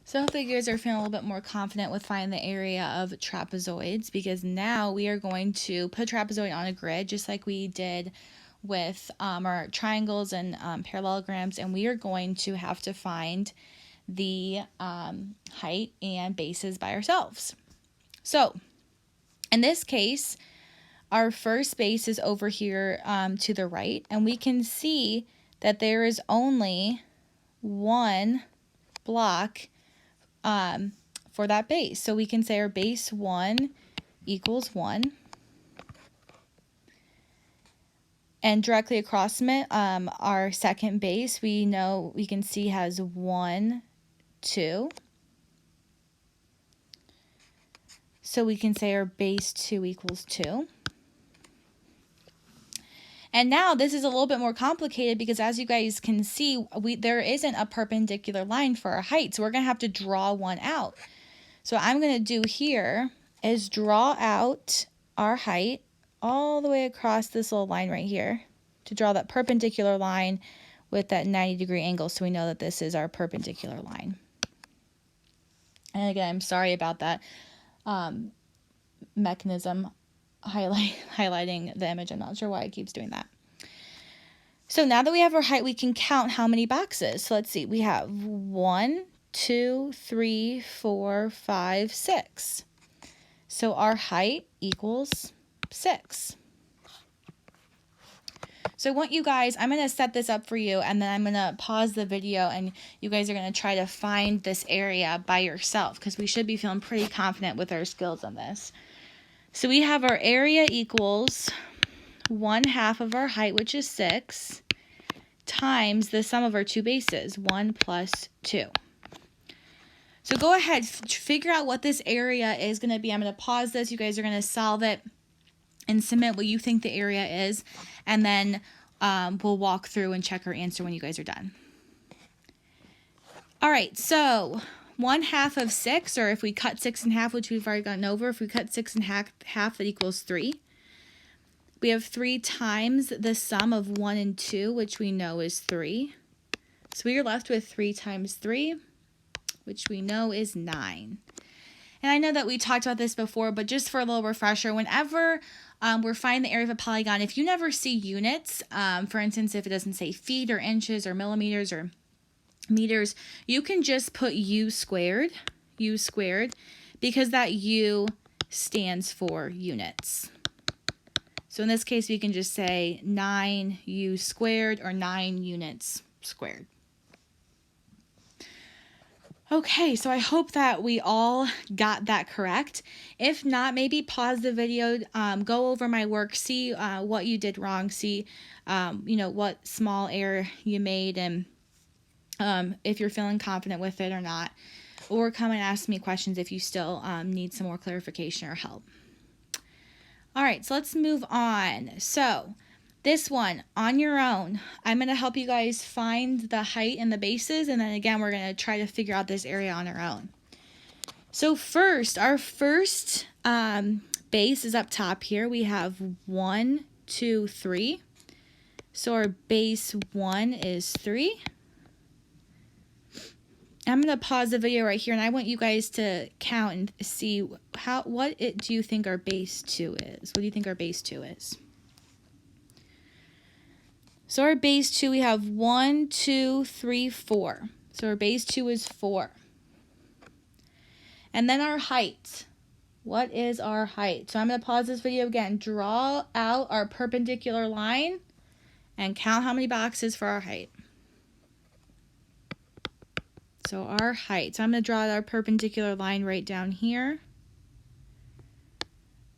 So hopefully you guys are feeling a little bit more confident with finding the area of trapezoids, because now we are going to put a trapezoid on a grid just like we did with our triangles and parallelograms, and we are going to have to find the height and bases by ourselves. So in this case, our first base is over here to the right, and we can see that there is only one block for that base. So we can say our base 1 equals 1. And directly across from it, our second base, we can see has 1, 2. So we can say our base 2 equals 2. And now this is a little bit more complicated because, as you guys can see, there isn't a perpendicular line for our height. So we're going to have to draw one out. So what I'm going to do here is draw out our height all the way across this little line right here to draw that perpendicular line with that 90-degree angle, so we know that this is our perpendicular line. And again, I'm sorry about that mechanism highlighting the image. I'm not sure why it keeps doing that. So now that we have our height, we can count how many boxes. So let's see. We have 1, 2, 3, 4, 5, 6. So our height equals 6. So I want you guys, I'm going to set this up for you, and then I'm going to pause the video, and you guys are going to try to find this area by yourself, because we should be feeling pretty confident with our skills on this. So we have our area equals 1/2 of our height, which is 6, times the sum of our two bases, 1 plus 2. So go ahead, figure out what this area is going to be. I'm going to pause this. You guys are going to solve it and submit what you think the area is, and then we'll walk through and check our answer when you guys are done. All right, so 1/2 of 6, or if we cut 6 in half, which we've already gone over, if we cut 6 in half, that equals 3. We have 3 times the sum of 1 and 2, which we know is 3. So we are left with 3 times 3, which we know is 9. And I know that we talked about this before, but just for a little refresher, whenever we're finding the area of a polygon, if you never see units, for instance, if it doesn't say feet or inches or millimeters or meters, you can just put u squared, because that u stands for units. So in this case, we can just say 9u squared, or 9 units squared. Okay, so I hope that we all got that correct. If not, maybe pause the video, go over my work, see what you did wrong, see what small error you made, and if you're feeling confident with it or not, or come and ask me questions if you still need some more clarification or help. All right, so let's move on. So this one, on your own, I'm going to help you guys find the height and the bases, and then again, we're going to try to figure out this area on our own. So first, our first base is up top here. We have 1, 2, 3. So our base 1 is 3. I'm going to pause the video right here, and I want you guys to count and see do you think our base 2 is? What do you think our base 2 is? So our base 2, we have 1, 2, 3, 4. So our base 2 is 4. And then our height. What is our height? So I'm going to pause this video again. Draw out our perpendicular line and count how many boxes for our height. So our height. So I'm going to draw our perpendicular line right down here.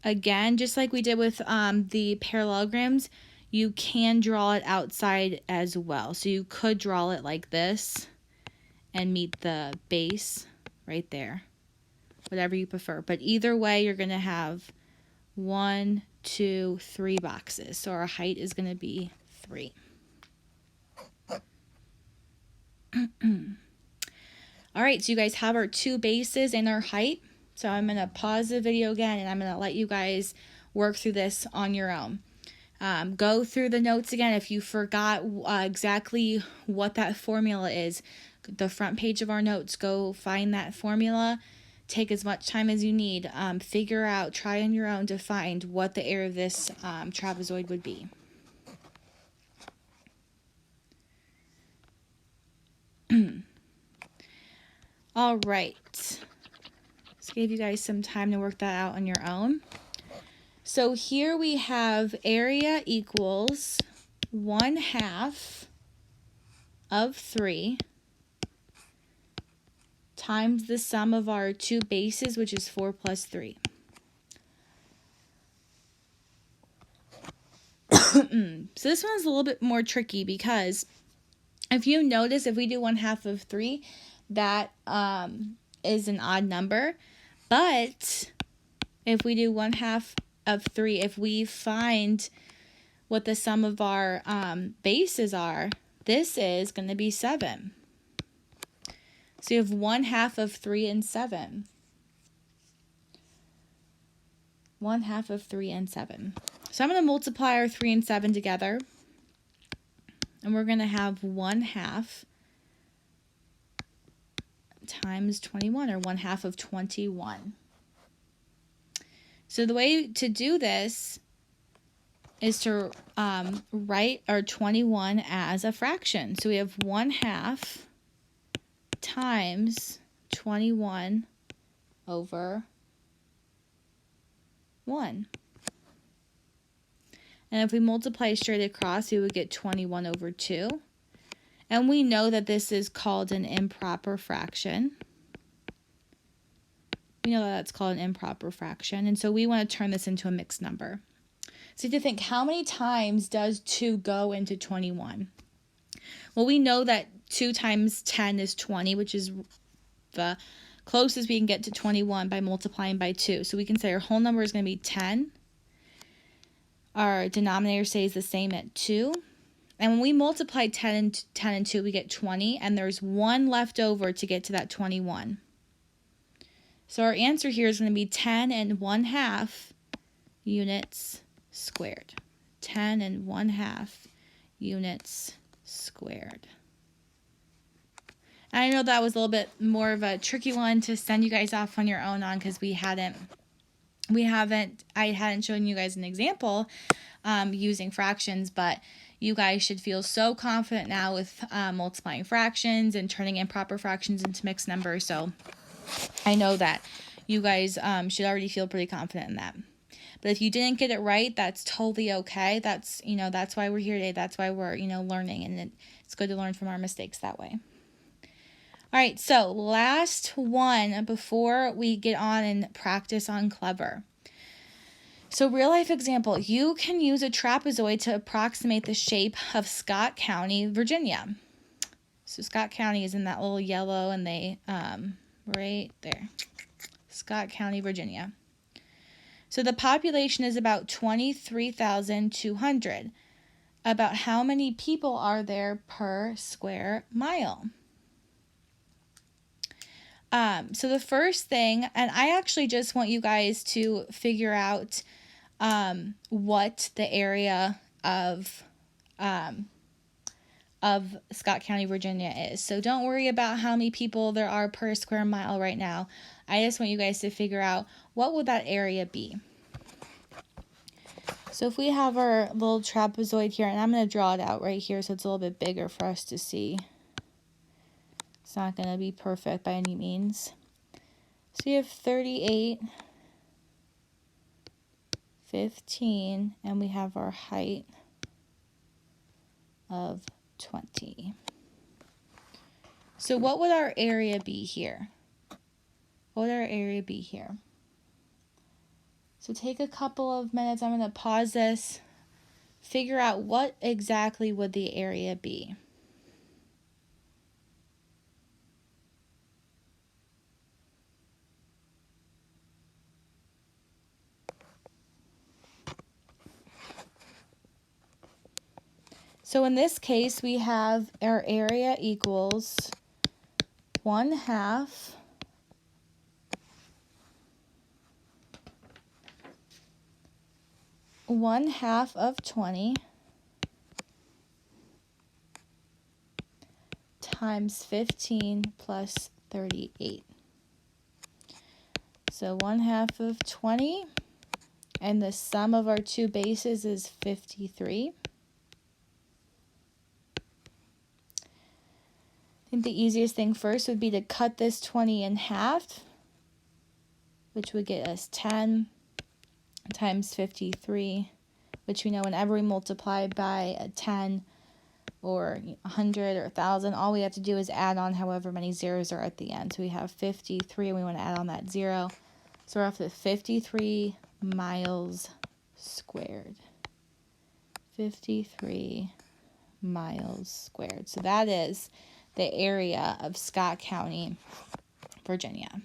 Again, just like we did with the parallelograms, you can draw it outside as well. So you could draw it like this and meet the base right there, whatever you prefer. But either way, you're going to have 1, 2, 3 boxes. So our height is going to be 3. All right, so you guys have our 2 bases and our height. So I'm going to pause the video again, and I'm going to let you guys work through this on your own. Go through the notes again. If you forgot exactly what that formula is, the front page of our notes, go find that formula. Take as much time as you need. Figure out, try on your own to find what the area of this trapezoid would be. All right. Let's give you guys some time to work that out on your own. So here we have area equals 1/2 of 3 times the sum of our two bases, which is 4 plus 3. So this one's a little bit more tricky because if you notice, if we do 1/2 of 3, that is an odd number. But if we do 1/2 of 3, if we find what the sum of our bases are, this is going to be 7. So you have 1/2 of 3 and 7. 1/2 of 3 and 7. So I'm going to multiply our 3 and 7 together. And we're going to have 1/2 times 21, or 1/2 of 21. So the way to do this is to write our 21 as a fraction. So we have 1/2 times 21 over 1. And if we multiply straight across, we would get 21 over 2. And we know that this is called an improper fraction. We know that that's called an improper fraction. And so we want to turn this into a mixed number. So you have to think, how many times does 2 go into 21? Well, we know that 2 times 10 is 20, which is the closest we can get to 21 by multiplying by 2. So we can say our whole number is going to be 10. Our denominator stays the same at 2. And when we multiply 10 and 2, we get 20. And there's 1 left over to get to that 21. So our answer here is going to be 10 and 1/2 units squared. 10 and 1/2 units squared. And I know that was a little bit more of a tricky one to send you guys off on your own on, because I hadn't shown you guys an example using fractions, but you guys should feel so confident now with multiplying fractions and turning improper fractions into mixed numbers. So I know that you guys should already feel pretty confident in that. But if you didn't get it right, that's totally okay. That's why we're here today. That's why we're, learning, and it's good to learn from our mistakes that way. All right, so last one before we get on and practice on Clever. So real life example, you can use a trapezoid to approximate the shape of Scott County, Virginia. So Scott County is in that little yellow, and they, right there, Scott County, Virginia. So the population is about 23,200. About how many people are there per square mile? So the first thing, and I actually just want you guys to figure out what the area of Scott County, Virginia is. So don't worry about how many people there are per square mile right now. I just want you guys to figure out what would that area be. So if we have our little trapezoid here, and I'm going to draw it out right here so it's a little bit bigger for us to see. It's not going to be perfect by any means. So you have 38, 15, and we have our height of 20. So what would our area be here? What would our area be here? So take a couple of minutes. I'm going to pause this. Figure out what exactly would the area be. So in this case, we have our area equals 1/2 of 20 times 15 plus 38. So 1/2 of 20, and the sum of our two bases is 53. I think the easiest thing first would be to cut this 20 in half, which would get us 10 times 53, which we know whenever we multiply by a 10 or 100 or 1,000, all we have to do is add on however many zeros are at the end. So we have 53, and we want to add on that 0. So we're off with 53 miles squared. 53 miles squared. So that is the area of Scott County, Virginia.